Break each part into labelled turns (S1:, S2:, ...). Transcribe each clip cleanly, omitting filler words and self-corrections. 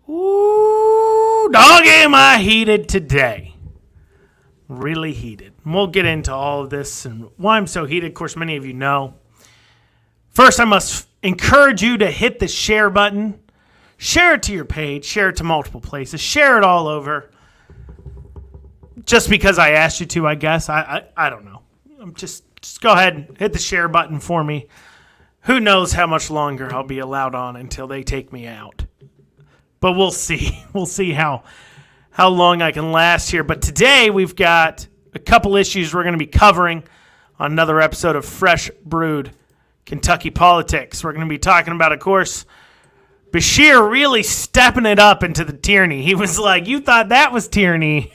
S1: Ooh, dog, am I heated today. Really heated. And we'll get into all of this and why I'm so heated. Of course, many of you know. First, I must encourage you to hit the share button. Share it to your page. Share it to multiple places. Share it all over. Just because I asked you to, I guess. I don't know. Just go ahead and hit the share button for me. Who knows how much longer I'll be allowed on until they take me out. But we'll see. We'll see how long I can last here. But today we've got a couple issues we're going to be covering on another episode of Fresh Brewed Kentucky Politics. We're going to be talking about, of course, Beshear really stepping it up into the tyranny. He was like, you thought that was tyranny.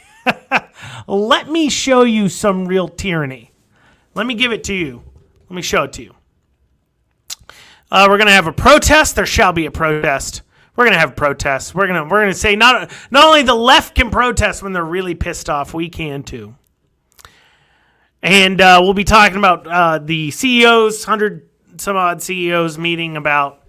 S1: Let me show you some real tyranny. Let me give it to you. Let me show it to you. We're going to have a protest. There shall be a protest. We're going to have protests. We're going to say not only the left can protest when they're really pissed off, we can too. And we'll be talking about the CEOs, 100-some-odd CEOs meeting about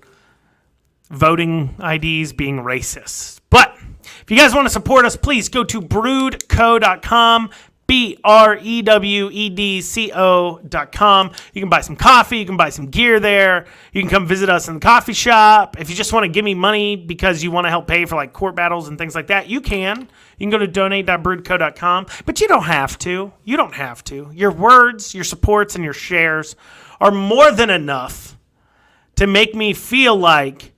S1: voting IDs being racist. But if you guys want to support us, please go to brewedco.com, BREWEDCO.com. You can buy some coffee. You can buy some gear there. You can come visit us in the coffee shop. If you just want to give me money because you want to help pay for like court battles and things like that, you can. You can go to donate.brewedco.com, but you don't have to. You don't have to. Your words, your supports, and your shares are more than enough to make me feel like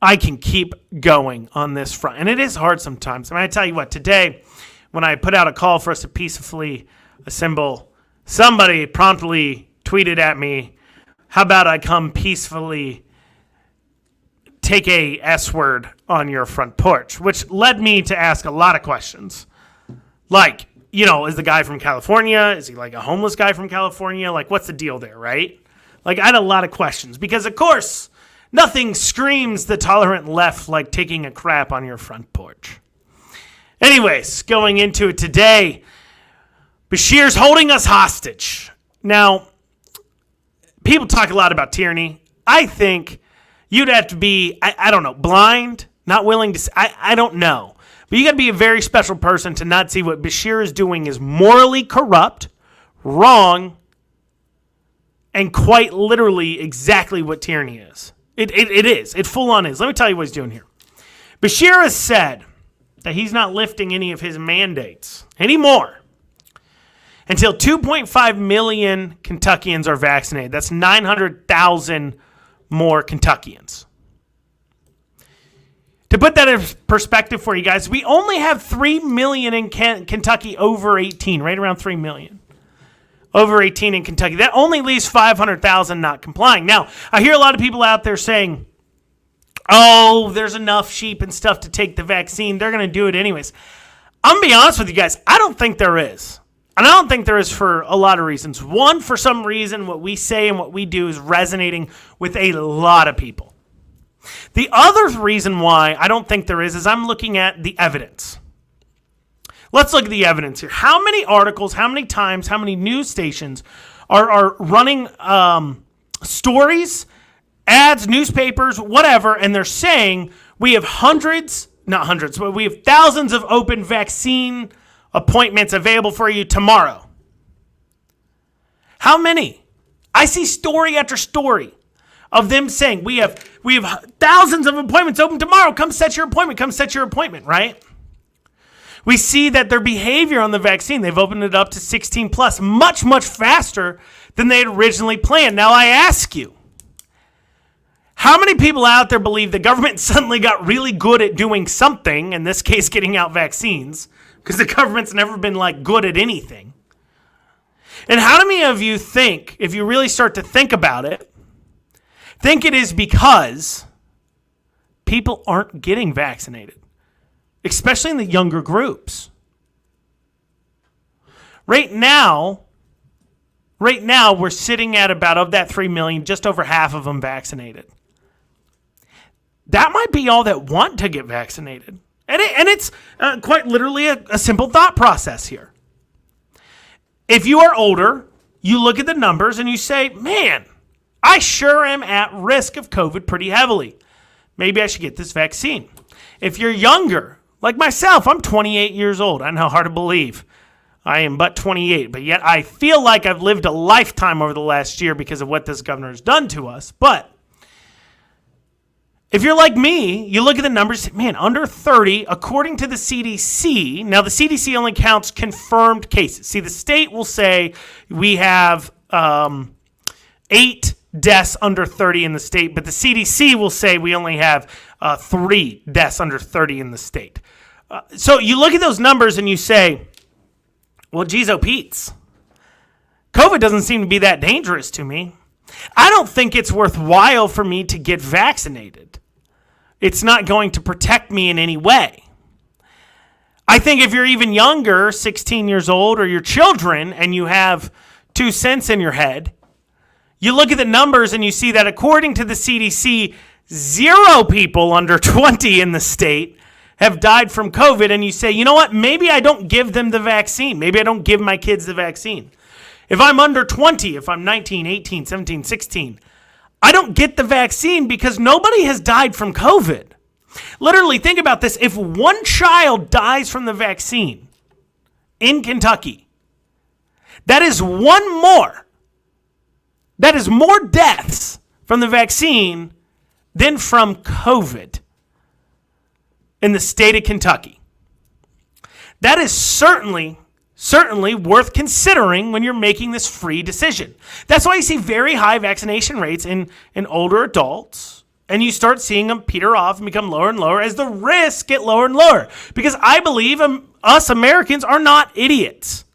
S1: I can keep going on this front. And it is hard sometimes. I mean, I tell you what, today, when I put out a call for us to peacefully assemble, somebody promptly tweeted at me, how about I come peacefully take a S word on your front porch, which led me to ask a lot of questions. Like, you know, is the guy from California? Is he like a homeless guy from California? Like, what's the deal there, right? Like, I had a lot of questions because, of course, nothing screams the tolerant left like taking a crap on your front porch. Anyways, going into it today, Beshear's holding us hostage. Now, people talk a lot about tyranny. I think you'd have to be, I don't know, blind, not willing to, I don't know. But you got to be a very special person to not see what Beshear is doing is morally corrupt, wrong, and quite literally exactly what tyranny is. It is. It full on is. Let me tell you what he's doing here. Beshear has said that he's not lifting any of his mandates anymore until 2.5 million Kentuckians are vaccinated. That's 900,000 more Kentuckians. To put that in perspective for you guys, we only have 3 million in Kentucky over 18, right around 3 million. Over 18 in Kentucky. That only leaves 500,000 not complying. Now, I hear a lot of people out there saying, oh, there's enough sheep and stuff to take the vaccine. They're going to do it anyways. I'm going to be honest with you guys. I don't think there is. And I don't think there is for a lot of reasons. One, for some reason, what we say and what we do is resonating with a lot of people. The other reason why I don't think there is I'm looking at the evidence. Let's look at the evidence here. How many articles, how many times, how many news stations are running stories, ads, newspapers, whatever, and they're saying we have not hundreds, but we have thousands of open vaccine appointments available for you tomorrow. How many? I see story after story of them saying we have thousands of appointments open tomorrow. Come set your appointment, right? We see that their behavior on the vaccine, they've opened it up to 16 plus, much, much faster than they had originally planned. Now I ask you, how many people out there believe the government suddenly got really good at doing something, in this case getting out vaccines, because the government's never been like good at anything? And how many of you think, if you really start to think about it, think it is because people aren't getting vaccinated? Especially in the younger groups. Right now, we're sitting at about, of that 3 million, just over half of them vaccinated. That might be all that want to get vaccinated. And it's quite literally a simple thought process here. If you are older, you look at the numbers and you say, man, I sure am at risk of COVID pretty heavily. Maybe I should get this vaccine. If you're younger, like myself, I'm 28 years old. I know, hard to believe. I am but 28, but yet I feel like I've lived a lifetime over the last year because of what this governor has done to us. But if you're like me, you look at the numbers, man, under 30, according to the CDC, now the CDC only counts confirmed cases. See, the state will say we have 8 deaths under 30 in the state, but the CDC will say we only have 3 deaths under 30 in the state. So you look at those numbers and you say, well, geez, oh, Pete's. COVID doesn't seem to be that dangerous to me. I don't think it's worthwhile for me to get vaccinated. It's not going to protect me in any way. I think if you're even younger, 16 years old, or your children, and you have 2 cents in your head, you look at the numbers and you see that according to the CDC, 0 people under 20 in the state have died from COVID, and you say, you know what, maybe I don't give them the vaccine. Maybe I don't give my kids the vaccine. If I'm under 20, if I'm 19, 18, 17, 16, I don't get the vaccine because nobody has died from COVID. Literally, think about this. If one child dies from the vaccine in Kentucky, that is one more. That is more deaths from the vaccine than from COVID in the state of Kentucky. That is certainly worth considering when you're making this free decision. That's why you see very high vaccination rates in older adults, and you start seeing them peter off and become lower and lower as the risks get lower and lower. Because I believe us Americans are not idiots.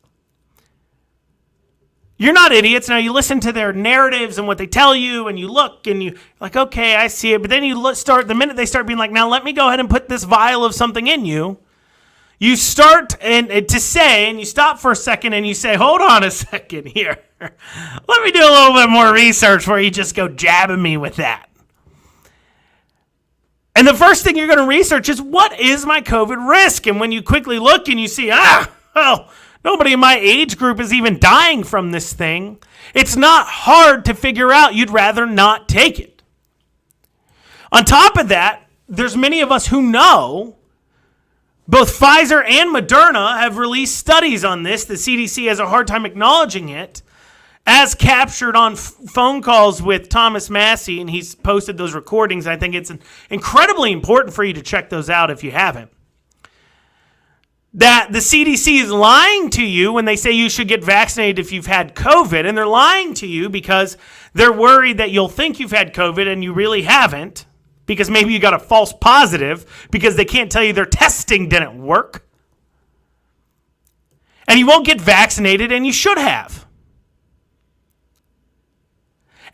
S1: You're not idiots. Now, you listen to their narratives and what they tell you, and you look, and you're like, okay, I see it. But then the minute they start being like, now let me go ahead and put this vial of something in you, you start to say, and you stop for a second, and you say, hold on a second here. Let me do a little bit more research before you just go jabbing me with that. And the first thing you're going to research is, what is my COVID risk? And when you quickly look and you see, nobody in my age group is even dying from this thing, it's not hard to figure out you'd rather not take it. On top of that, there's many of us who know both Pfizer and Moderna have released studies on this. The CDC has a hard time acknowledging it, as captured on phone calls with Thomas Massey, and he's posted those recordings. I think it's incredibly important for you to check those out if you haven't. That the CDC is lying to you when they say you should get vaccinated if you've had COVID, and they're lying to you because they're worried that you'll think you've had COVID and you really haven't, because maybe you got a false positive because they can't tell you their testing didn't work. And you won't get vaccinated, and you should have.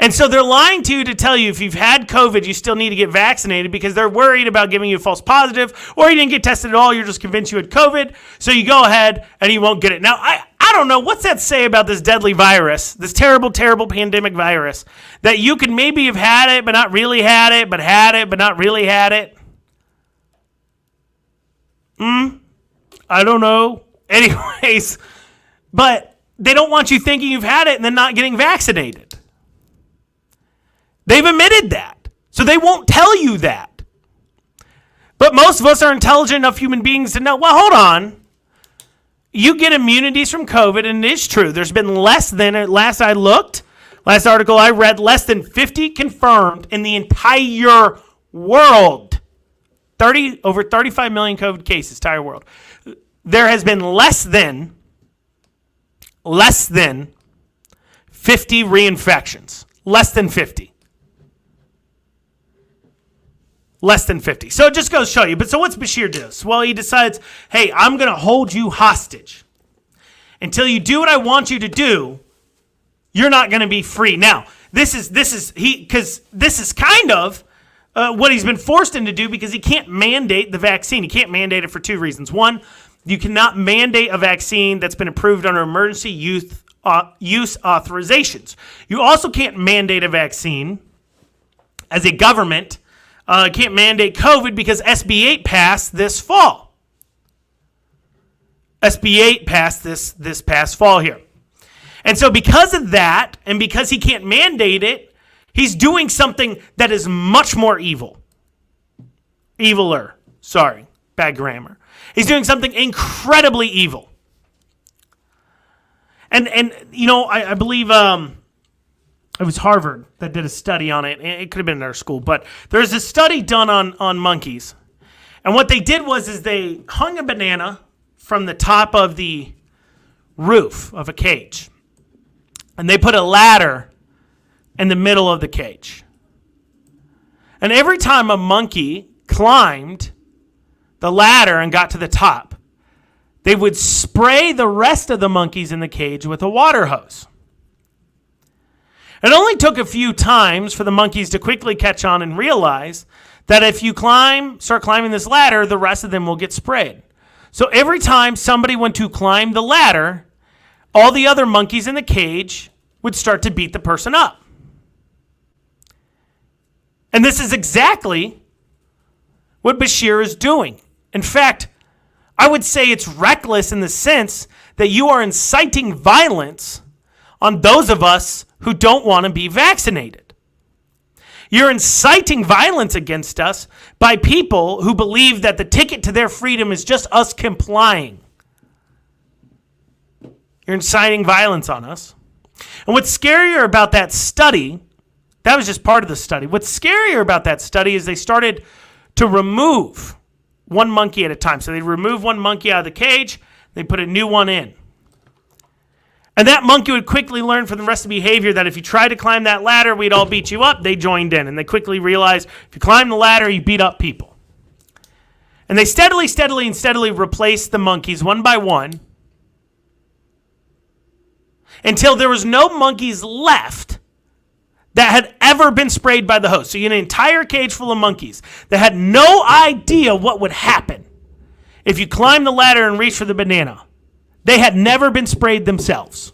S1: And so they're lying to you to tell you if you've had COVID, you still need to get vaccinated because they're worried about giving you a false positive, or you didn't get tested at all, you're just convinced you had COVID, so you go ahead and you won't get it. Now, I don't know, what's that say about this deadly virus, this terrible, terrible pandemic virus, that you could maybe have had it, but not really had it, but not really had it? I don't know. Anyways, but they don't want you thinking you've had it and then not getting vaccinated. They've admitted that. So they won't tell you that. But most of us are intelligent enough human beings to know, well, hold on. You get immunities from COVID, and it is true. There's been less than, last article I read, less than 50 confirmed in the entire world. Over 35 million COVID cases, entire world. There has been less than 50 reinfections. Less than 50. Less than 50. So it just goes to show you. But so what's Beshear do? Well, he decides, hey, I'm going to hold you hostage. Until you do what I want you to do, you're not going to be free. Now, this is kind of what he's been forced into do because he can't mandate the vaccine. He can't mandate it for 2 reasons. One, you cannot mandate a vaccine that's been approved under emergency use authorizations. You also can't mandate a vaccine as a government. Can't mandate COVID because SB 8 passed this fall. SB 8 passed this past fall here. And so because of that, and because he can't mandate it, he's doing something that is much more eviler. Sorry, bad grammar. He's doing something incredibly evil. And I believe it was Harvard that did a study on it. It could have been in our school, but there's a study done on monkeys. And what they did was they hung a banana from the top of the roof of a cage. And they put a ladder in the middle of the cage. And every time a monkey climbed the ladder and got to the top, they would spray the rest of the monkeys in the cage with a water hose. It only took a few times for the monkeys to quickly catch on and realize that if you start climbing this ladder, the rest of them will get sprayed. So every time somebody went to climb the ladder, all the other monkeys in the cage would start to beat the person up. And this is exactly what Beshear is doing. In fact, I would say it's reckless in the sense that you are inciting violence on those of us who don't want to be vaccinated. You're inciting violence against us by people who believe that the ticket to their freedom is just us complying. You're inciting violence on us. And what's scarier about that study, that was just part of the study. What's scarier about that study is they started to remove one monkey at a time. So they remove one monkey out of the cage, they put a new one in. And that monkey would quickly learn from the rest of the behavior that if you tried to climb that ladder, we'd all beat you up. They joined in, and they quickly realized if you climb the ladder, you beat up people. And they steadily replaced the monkeys one by one until there was no monkeys left that had ever been sprayed by the hose. So you had an entire cage full of monkeys that had no idea what would happen if you climbed the ladder and reached for the banana. They had never been sprayed themselves.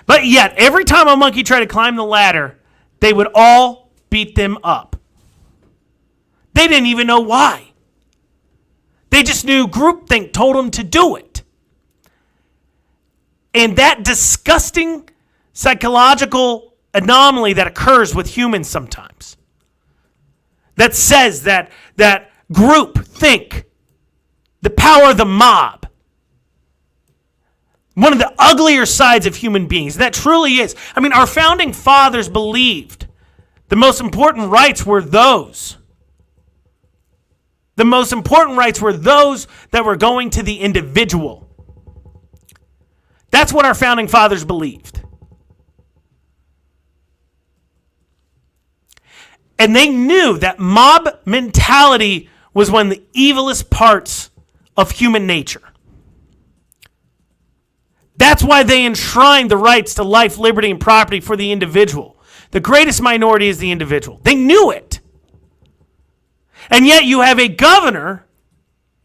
S1: But yet, every time a monkey tried to climb the ladder, they would all beat them up. They didn't even know why. They just knew groupthink told them to do it. And that disgusting psychological anomaly that occurs with humans sometimes, that says that group think, the power of the mob, one of the uglier sides of human beings. That truly is. I mean, our founding fathers believed the most important rights were those. The most important rights were those that were going to the individual. That's what our founding fathers believed. And they knew that mob mentality was one of the evilest parts of human nature. That's why they enshrined the rights to life, liberty, and property for the individual. The greatest minority is the individual. They knew it. And yet you have a governor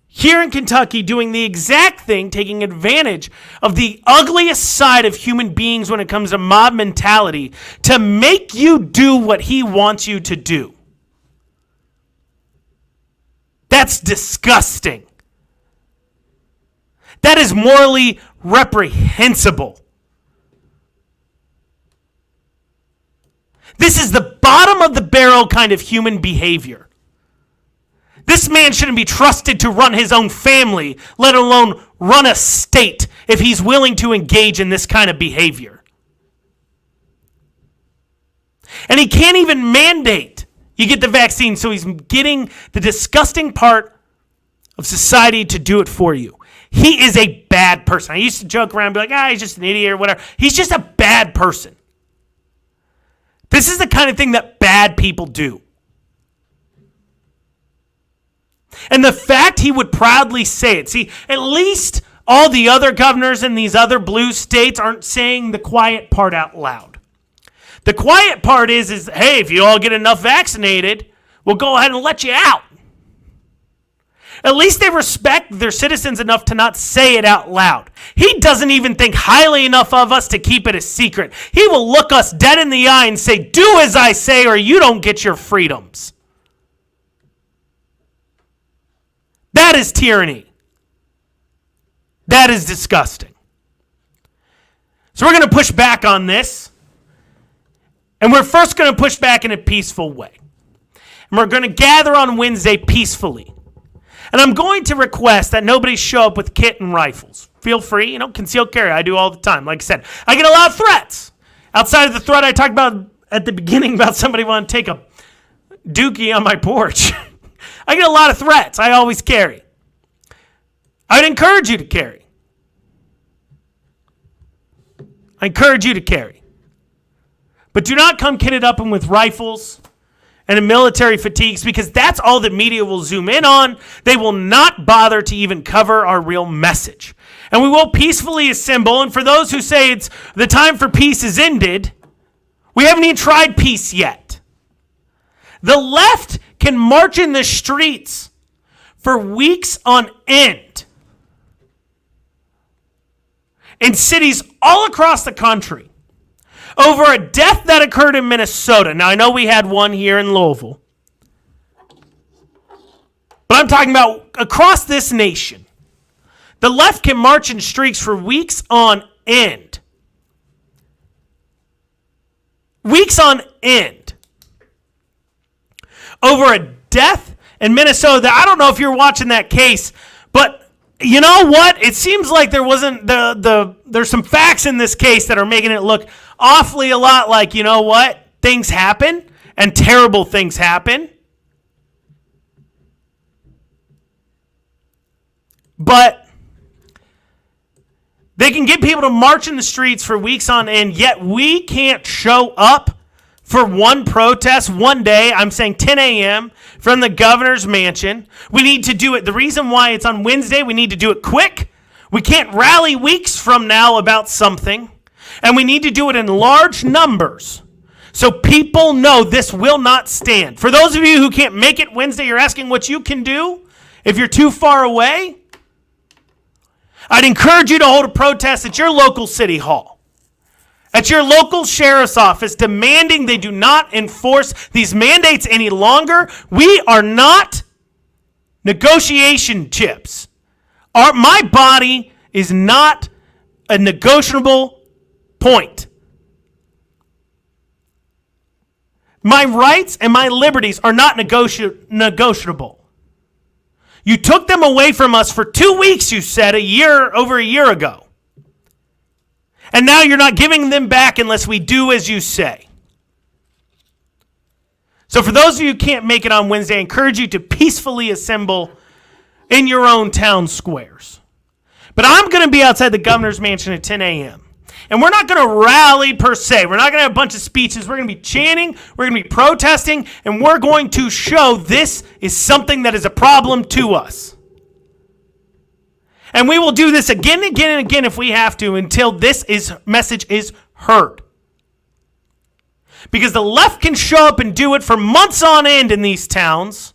S1: here in Kentucky doing the exact thing, taking advantage of the ugliest side of human beings when it comes to mob mentality to make you do what he wants you to do. That's disgusting. That is morally reprehensible. This is the bottom of the barrel kind of human behavior. This man shouldn't be trusted to run his own family, let alone run a state, if he's willing to engage in this kind of behavior. And he can't even mandate you get the vaccine, so he's getting the disgusting part of society to do it for you. He is a bad person. I used to joke around and be like, he's just an idiot or whatever. He's just a bad person. This is the kind of thing that bad people do. And the fact he would proudly say it. See, at least all the other governors in these other blue states aren't saying the quiet part out loud. The quiet part is, hey, if you all get enough vaccinated, we'll go ahead and let you out. At least they respect their citizens enough to not say it out loud. He doesn't even think highly enough of us to keep it a secret. He will look us dead in the eye and say, do as I say or you don't get your freedoms. That is tyranny. That is disgusting. So we're going to push back on this. And we're first going to push back in a peaceful way. And we're going to gather on Wednesday peacefully. And I'm going to request that nobody show up with kit and rifles. Feel free, concealed carry. I do all the time. Like I said, I get a lot of threats. Outside of the threat I talked about at the beginning about somebody wanting to take a dookie on my porch. I get a lot of threats. I always carry. I'd encourage you to carry. I encourage you to carry. But do not come kitted up and with rifles and in military fatigues, because that's all the media will zoom in on. They will not bother to even cover our real message. And we will peacefully assemble. And for those who say it's the time for peace is ended, we haven't even tried peace yet. The left can march in the streets for weeks on end in cities all across the country over a death that occurred in Minnesota. Now, I know we had one here in Louisville, but I'm talking about across this nation. The left can march in streets for weeks on end. Weeks on end. Over a death in Minnesota. I don't know if you're watching that case, but you know what? It seems like there wasn't there's some facts in this case that are making it look awfully a lot like, you know what? Things happen and terrible things happen. But they can get people to march in the streets for weeks on end, yet we can't show up for one protest one day. I'm saying 10 a.m. from the governor's mansion. We need to do it. The reason why it's on Wednesday, we need to do it quick. We can't rally weeks from now about something. And we need to do it in large numbers so people know this will not stand. For those of you who can't make it Wednesday, you're asking what you can do if you're too far away. I'd encourage you to hold a protest at your local city hall, at your local sheriff's office, demanding they do not enforce these mandates any longer. We are not negotiation chips. My body is not a negotiable point. My rights and my liberties are not negotiable. You took them away from us for 2 weeks, you said, over a year ago. And now you're not giving them back unless we do as you say. So for those of you who can't make it on Wednesday, I encourage you to peacefully assemble in your own town squares. But I'm going to be outside the governor's mansion at 10 a.m. And we're not going to rally per se. We're not going to have a bunch of speeches. We're going to be chanting. We're going to be protesting. And we're going to show this is something that is a problem to us. And we will do this again and again and again if we have to until this message is heard. Because the left can show up and do it for months on end in these towns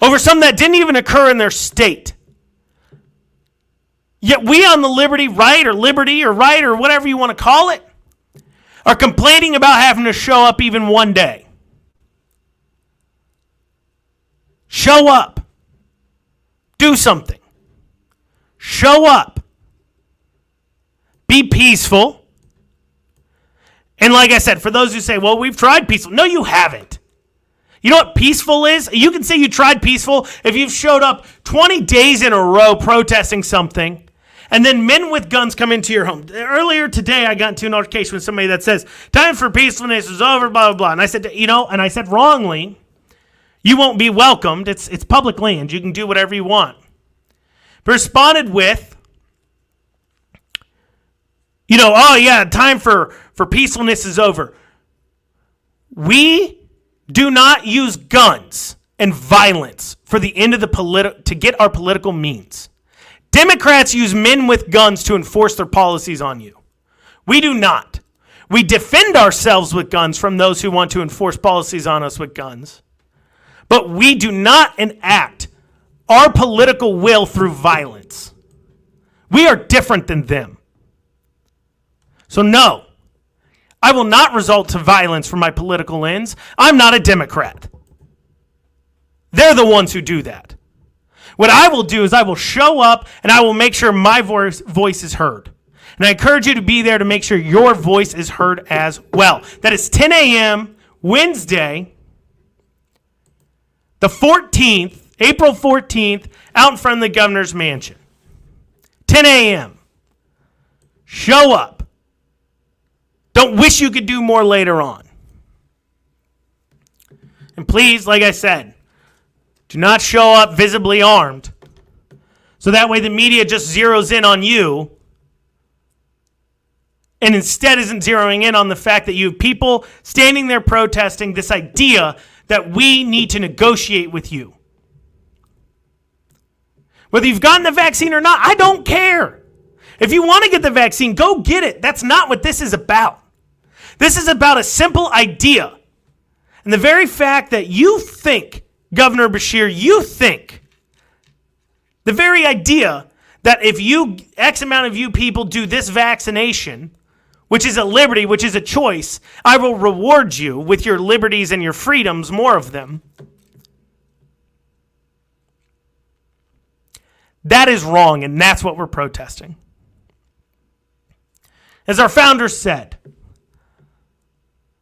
S1: over something that didn't even occur in their state. Yet we on the liberty right or whatever you want to call it are complaining about having to show up even one day. Show up. Do something. Show up. Be peaceful. And like I said, for those who say, well, we've tried peaceful. No, you haven't. You know what peaceful is? You can say you tried peaceful if you've showed up 20 days in a row protesting something, and then men with guns come into your home. Earlier today, I got into a notification with somebody that says, time for peacefulness is over, blah, blah, blah. And I said, and I said wrongly, you won't be welcomed. It's public land. You can do whatever you want. But responded with, oh yeah, time for peacefulness is over. We do not use guns and violence for the end of to get our political means. Democrats use men with guns to enforce their policies on you. We do not. We defend ourselves with guns from those who want to enforce policies on us with guns. But we do not enact our political will through violence. We are different than them. So no, I will not resort to violence for my political ends. I'm not a Democrat. They're the ones who do that. What I will do is I will show up and I will make sure my voice is heard. And I encourage you to be there to make sure your voice is heard as well. That is 10 a.m. Wednesday, the 14th April 14th, out in front of the governor's mansion. 10 a.m. Show up. Don't wish you could do more later on. And please, like I said, do not show up visibly armed. So that way the media just zeroes in on you and instead isn't zeroing in on the fact that you have people standing there protesting this idea that we need to negotiate with you. Whether you've gotten the vaccine or not, I don't care. If you want to get the vaccine, go get it. That's not what this is about. This is about a simple idea. And the very fact that you think, Governor Beshear, you think, the very idea that if you, X amount of you people do this vaccination, which is a liberty, which is a choice, I will reward you with your liberties and your freedoms, more of them. That is wrong, and that's what we're protesting. As our founders said,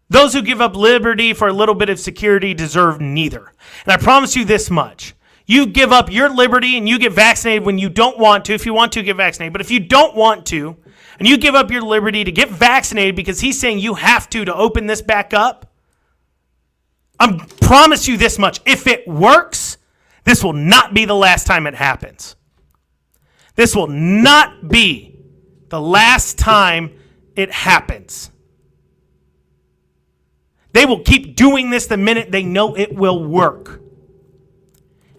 S1: those who give up liberty for a little bit of security deserve neither. And I promise you this much. You give up your liberty and you get vaccinated when you don't want to. If you want to, get vaccinated. But if you don't want to, and you give up your liberty to get vaccinated because he's saying you have to open this back up, I promise you this much. If it works, this will not be the last time it happens. This will not be the last time it happens. They will keep doing this the minute they know it will work.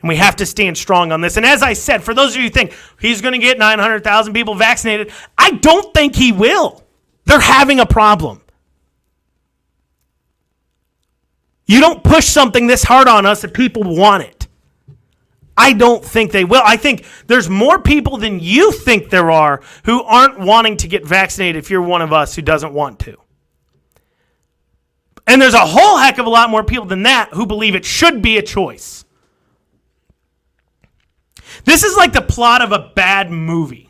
S1: And we have to stand strong on this. And as I said, for those of you who think he's going to get 900,000 people vaccinated, I don't think he will. They're having a problem. You don't push something this hard on us if people want it. I don't think they will. I think there's more people than you think there are who aren't wanting to get vaccinated if you're one of us who doesn't want to. And there's a whole heck of a lot more people than that who believe it should be a choice. This is like the plot of a bad movie.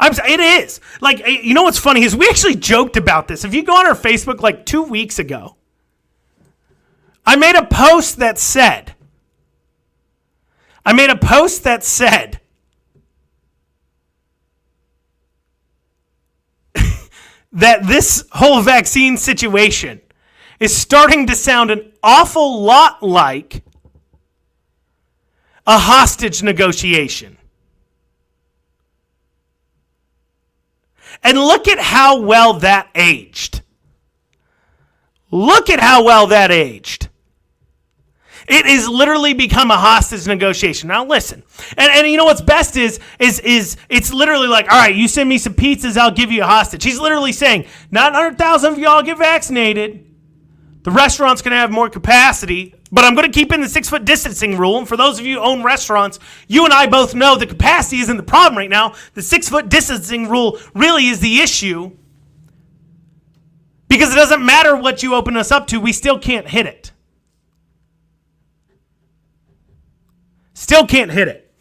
S1: It is. Like, you know what's funny is we actually joked about this. If you go on our Facebook like 2 weeks ago, I made a post that said, that this whole vaccine situation is starting to sound an awful lot like a hostage negotiation. And look at how well that aged. Look at how well that aged. It has literally become a hostage negotiation. Now listen, and you know what's best is it's literally like, all right, you send me some pizzas, I'll give you a hostage. He's literally saying, 900,000 of y'all get vaccinated. The restaurant's going to have more capacity, but I'm going to keep in the 6 foot distancing rule. And for those of you who own restaurants, you and I both know the capacity isn't the problem right now. The 6 foot distancing rule really is the issue, because it doesn't matter what you open us up to, we still can't hit it. Still can't hit it.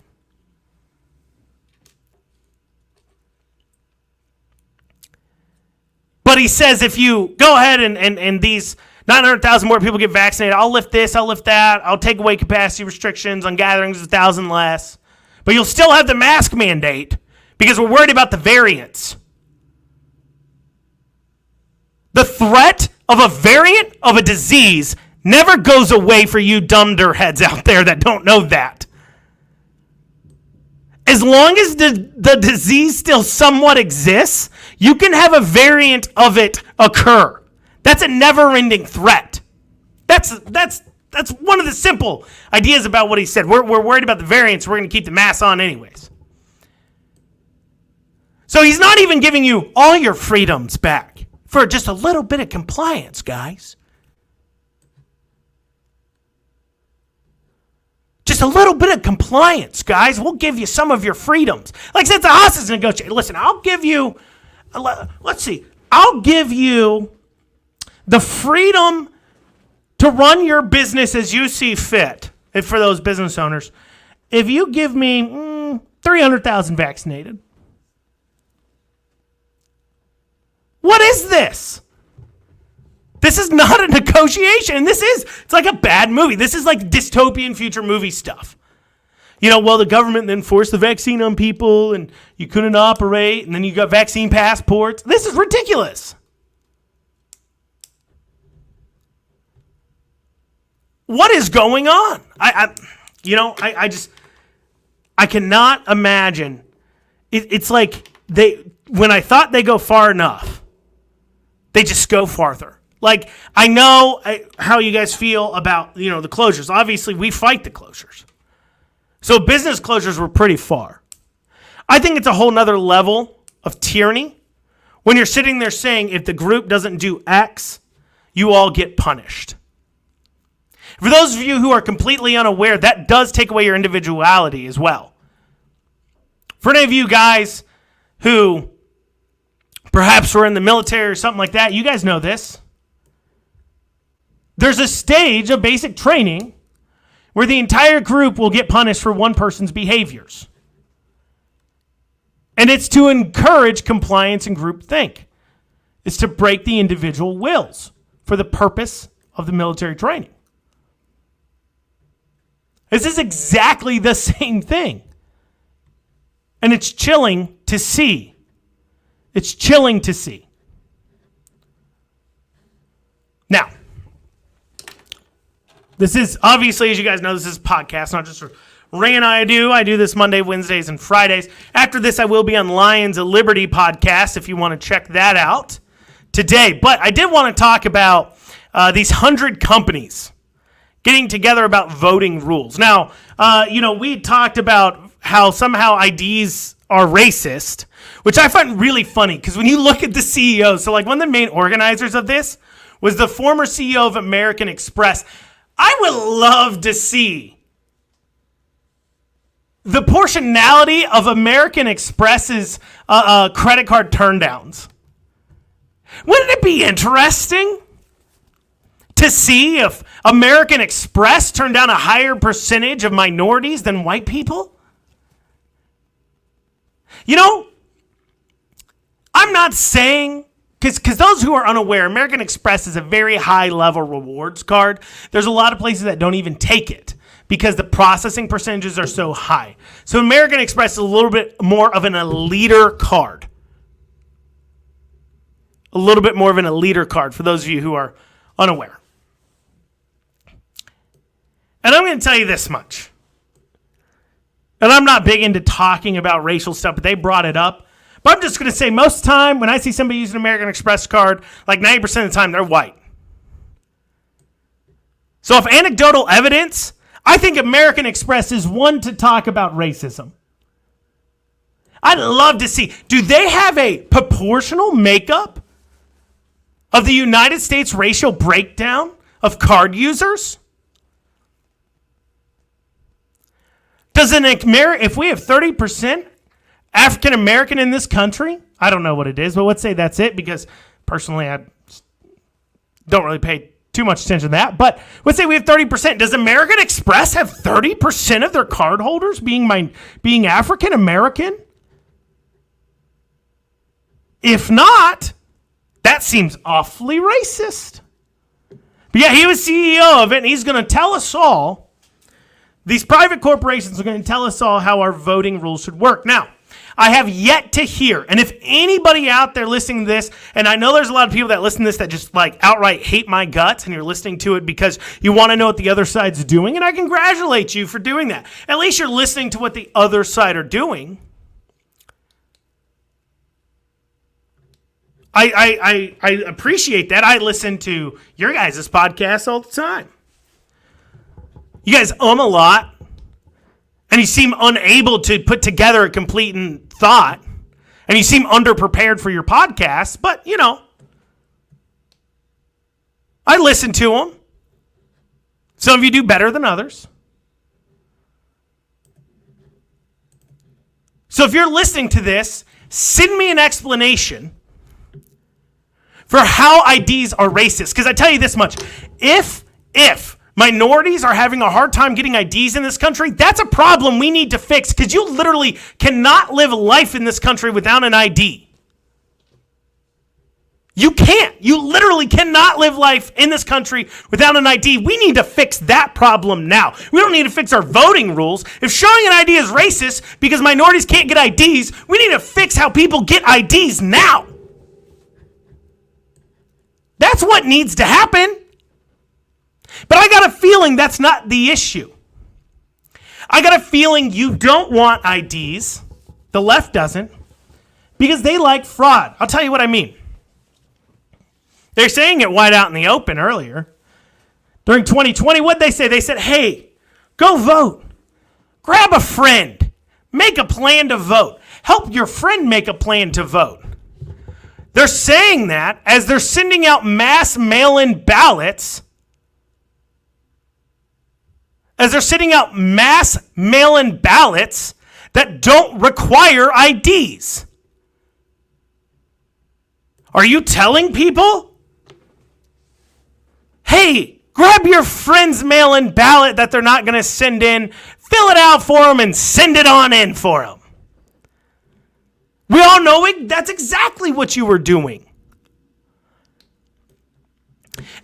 S1: But he says if you go ahead and these 900,000 more people get vaccinated, I'll lift this, I'll lift that, I'll take away capacity restrictions on gatherings of 1,000 less. But you'll still have the mask mandate because we're worried about the variants. The threat of a variant of a disease never goes away for you dumb-heads out there that don't know that. As long as the disease still somewhat exists, you can have a variant of it occur. That's a never-ending threat. That's one of the simple ideas about what he said. We're worried about the variants. We're going to keep the mask on anyways. So he's not even giving you all your freedoms back for just a little bit of compliance, guys. Just a little bit of compliance, guys. We'll give you some of your freedoms. Like I said, it's a hostage negotiation. Listen, I'll give you the freedom to run your business as you see fit, if for those business owners, if you give me 300,000 vaccinated. What is this? This is not a negotiation. It's like a bad movie. This is like dystopian future movie stuff. Well, the government then forced the vaccine on people and you couldn't operate, and then you got vaccine passports. This is ridiculous. What is going on? I cannot imagine. It's like when I thought they go far enough, they just go farther. Like, I know how you guys feel about, the closures. Obviously, we fight the closures. So business closures were pretty far. I think it's a whole nother level of tyranny when you're sitting there saying if the group doesn't do X, you all get punished. For those of you who are completely unaware, that does take away your individuality as well. For any of you guys who perhaps were in the military or something like that, you guys know this. There's a stage of basic training where the entire group will get punished for one person's behaviors. And it's to encourage compliance and groupthink. It's to break the individual wills for the purpose of the military training. This is exactly the same thing. And it's chilling to see. It's chilling to see. Now, this is, obviously, as you guys know, this is a podcast, not just Ray and I do. I do this Monday, Wednesdays, and Fridays. After this, I will be on Lions of Liberty podcast if you want to check that out today. But I did want to talk about these 100 companies getting together about voting rules. Now, we talked about how somehow IDs are racist, which I find really funny because when you look at the CEO, so like one of the main organizers of this was the former CEO of American Express. I would love to see the portionality of American Express's credit card turndowns. Wouldn't it be interesting to see if American Express turned down a higher percentage of minorities than white people? I'm not saying, because those who are unaware, American Express is a very high-level rewards card. There's a lot of places that don't even take it because the processing percentages are so high. So American Express is a little bit more of an eliter card. A little bit more of an eliter card for those of you who are unaware. And I'm going to tell you this much. And I'm not big into talking about racial stuff, but they brought it up. But I'm just going to say most of the time when I see somebody use an American Express card, like 90% of the time, they're white. So if anecdotal evidence, I think American Express is one to talk about racism. I'd love to see, do they have a proportional makeup of the United States racial breakdown of card users? If we have 30% African American in this country, I don't know what it is, but let's say that's it because personally I don't really pay too much attention to that. But let's say we have 30%. Does American Express have 30% of their card holders being African American? If not, that seems awfully racist. But yeah, he was CEO of it, and he's going to tell us all. These private corporations are going to tell us all how our voting rules should work. Now, I have yet to hear, and if anybody out there listening to this, and I know there's a lot of people that listen to this that just like outright hate my guts, and you're listening to it because you want to know what the other side's doing, and I congratulate you for doing that. At least you're listening to what the other side are doing. I appreciate that. I listen to your guys' podcasts all the time. You guys a lot, and you seem unable to put together a complete thought, and you seem underprepared for your podcast, but, I listen to them. Some of you do better than others. So if you're listening to this, send me an explanation for how IDs are racist. Because I tell you this much, if minorities are having a hard time getting IDs in this country, that's a problem we need to fix because you literally cannot live life in this country without an ID. You can't. You literally cannot live life in this country without an ID. We need to fix that problem now. We don't need to fix our voting rules. If showing an ID is racist because minorities can't get IDs, we need to fix how people get IDs now. That's what needs to happen. But I got a feeling that's not the issue. I got a feeling you don't want IDs. The left doesn't. Because they like fraud. I'll tell you what I mean. They're saying it wide out in the open earlier. During 2020, what'd they say? They said, hey, go vote. Grab a friend. Make a plan to vote. Help your friend make a plan to vote. They're saying that as they're sending out mass mail-in ballots. As they're sending out mass mail-in ballots that don't require IDs. Are you telling people? Hey, grab your friend's mail-in ballot that they're not going to send in, fill it out for them, and send it on in for them. We all know that's exactly what you were doing.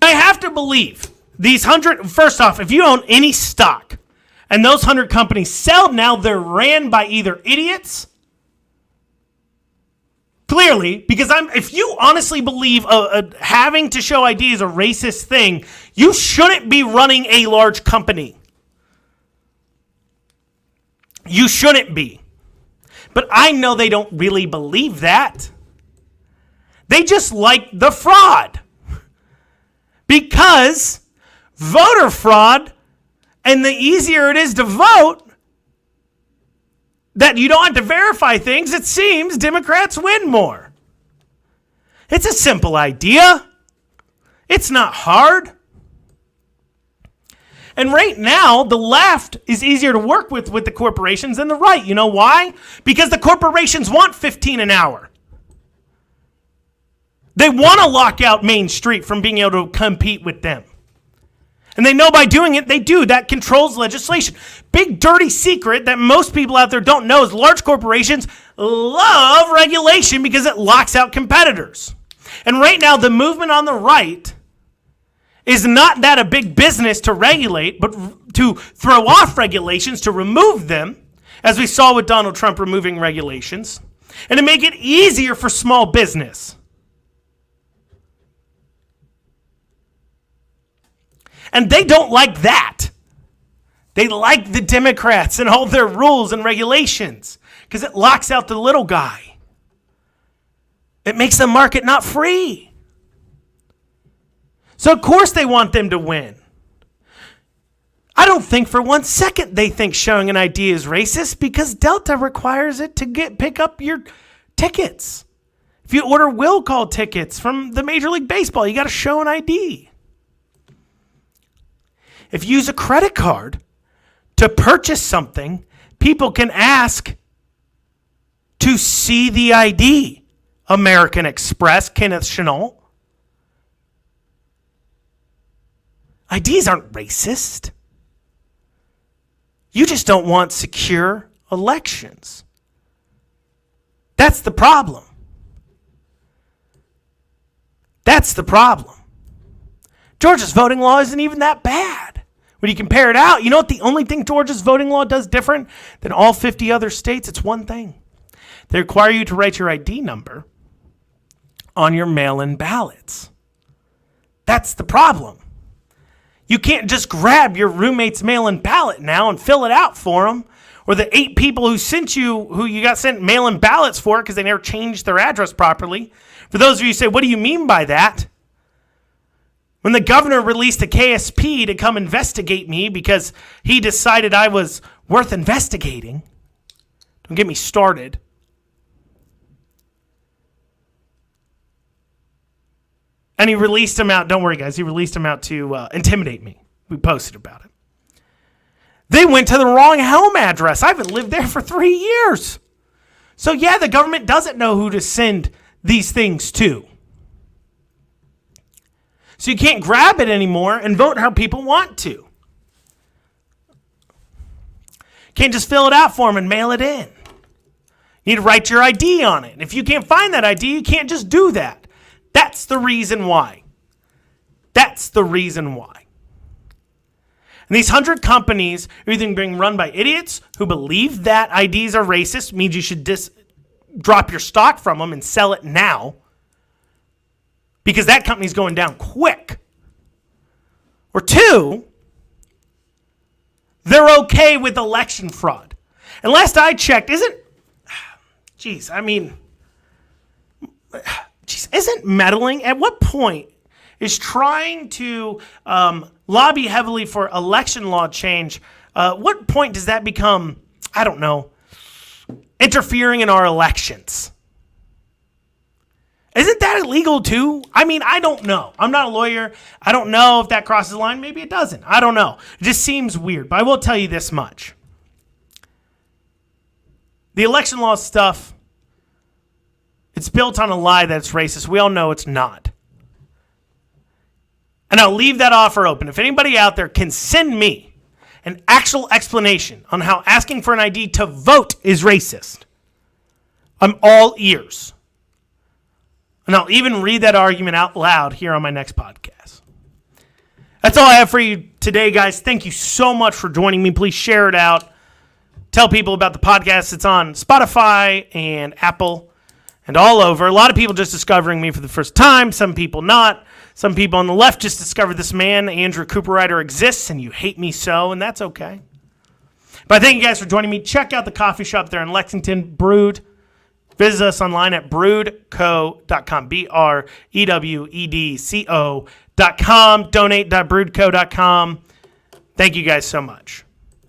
S1: I have to believe these 100, first off, if you own any stock and those 100 companies sell now, they're ran by either idiots. Clearly, because if you honestly believe having to show ID is a racist thing, you shouldn't be running a large company. You shouldn't be. But I know they don't really believe that. They just like the fraud. Because voter fraud, and the easier it is to vote, that you don't have to verify things, it seems Democrats win more. It's a simple idea. It's not hard. And right now, the left is easier to work with the corporations than the right. You know why? Because the corporations want 15 an hour. They want to lock out Main Street from being able to compete with them. And they know by doing it, they do. That controls legislation. Big dirty secret that most people out there don't know is large corporations love regulation because it locks out competitors. And right now, the movement on the right is not that a big business to regulate, but to throw off regulations, to remove them, as we saw with Donald Trump removing regulations, and to make it easier for small business. And they don't like that. They like the Democrats and all their rules and regulations because it locks out the little guy. It makes the market not free. So of course they want them to win. I don't think for 1 second they think showing an ID is racist because Delta requires it to pick up your tickets. If you order will call tickets from the Major League Baseball, you got to show an ID. If you use a credit card to purchase something, people can ask to see the ID. American Express, Kenneth Chenault. IDs aren't racist. You just don't want secure elections. That's the problem. That's the problem. Georgia's voting law isn't even that bad. When you compare it out, you know what the only thing Georgia's voting law does different than all 50 other states? It's one thing. They require you to write your ID number on your mail-in ballots. That's the problem. You can't just grab your roommate's mail-in ballot now and fill it out for them, or the 8 people who you got sent mail-in ballots for because they never changed their address properly. For those of you who say, what do you mean by that? When the governor released a KSP to come investigate me because he decided I was worth investigating, don't get me started. And he released him out, don't worry guys, he released him out to intimidate me. We posted about it. They went to the wrong home address. I haven't lived there for 3 years. So yeah, the government doesn't know who to send these things to. So you can't grab it anymore and vote how people want to. Can't just fill it out for them and mail it in. You need to write your ID on it. And if you can't find that ID, you can't just do that. That's the reason why. That's the reason why. And these 100 companies are either being run by idiots who believe that IDs are racist, means you should drop your stock from them and sell it now, because that company's going down quick. Or two, they're okay with election fraud. And last I checked, isn't meddling, at what point is trying to lobby heavily for election law change, what point does that become, I don't know, interfering in our elections? Isn't that illegal too? I mean, I don't know. I'm not a lawyer. I don't know if that crosses the line. Maybe it doesn't. I don't know. It just seems weird. But I will tell you this much. The election law stuff, it's built on a lie that it's racist. We all know it's not. And I'll leave that offer open. If anybody out there can send me an actual explanation on how asking for an ID to vote is racist, I'm all ears. And I'll even read that argument out loud here on my next podcast. That's all I have for you today, guys. Thank you so much for joining me. Please share it out. Tell people about the podcast. It's on Spotify and Apple and all over. A lot of people just discovering me for the first time. Some people not. Some people on the left just discovered this man, Andrew Cooperrider, exists, and you hate me so, and that's okay. But thank you guys for joining me. Check out the coffee shop there in Lexington, Brewed. Visit us online at brewedco.com, BREWEDCO.com, donate.brewedco.com. Thank you guys so much.